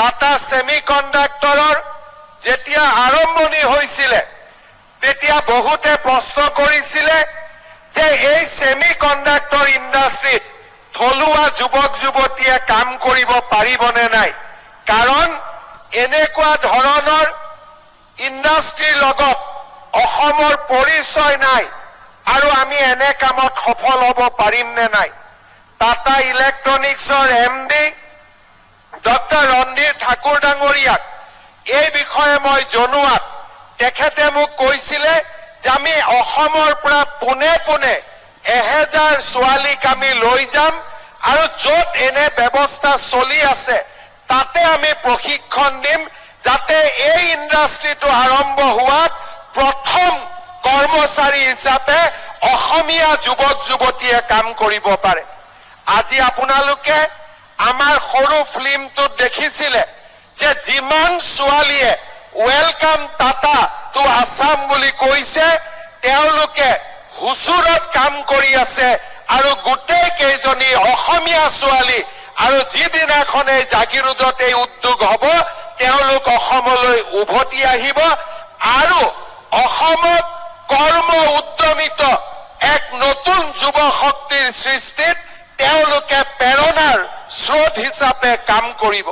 টাটা সেমিকন্ডাক্টৰৰ যেতিয়া আৰম্ভণি হৈছিলে তেতিয়া বহুতে প্ৰশ্ন কৰিছিলে যে এই সেমিকন্ডাক্টৰ ইণ্ডাষ্ট্ৰীত থলুৱা যুৱক যুৱতীয়ে কাম কৰিব পাৰিবনে নাই কাৰণ এনেকুৱা ধৰণৰ ইণ্ডাষ্ট্ৰীৰ লগত অসমৰ পৰিচয় নাই আৰু আমি এনে কামত সফল হ'ব পাৰিম নে নাই টাটা ইলেক্ট্ৰনিক্সৰ এমডি ডক্টৰ ৰণধীৰ ঠাকুৰ ডাঙৰীয়াক এই বিষয়ে মই জনোৱাত তেখেতে মোক কৈছিলে যে আমি অসমৰ পৰা পোনে পোনে 1000 ছোৱালীক আমি লৈ যাম আৰু য'ত এনে ব্যৱস্থা চলি আছে তাতে আমি প্ৰশিক্ষণ দিম যাতে এই ইণ্ডাষ্ট্ৰীটো আৰম্ভ হোৱাত প্ৰথম কৰ্মচাৰী হিচাপে অসমীয়া যুৱক যুৱতীয়ে কাম কৰিব পাৰে আজি আপোনালোকে আমাৰ সৰু ফিল্মটোত দেখিছিলে যে যিমান ছোৱালীয়ে ওয়েলকাম টাটা টু আসাম বুলি কৈছে তেওঁলোকে হুচুৰত কাম কৰি আছে আৰু গোটেই কেইজনী অসমীয়া ছোৱালী আৰু যিদিনাখন এই জাগিৰোডত এই উদ্যোগ হ'ব তেওঁলোক অসমলৈ উভতি আহিব আৰু অসমত কৰ্ম উদ্যমিত এক নতুন যুৱ শক্তিৰ সৃষ্টিত তেওঁলোকে প্ৰেৰণাৰ স্ৰোত হিচাপে কাম কৰিব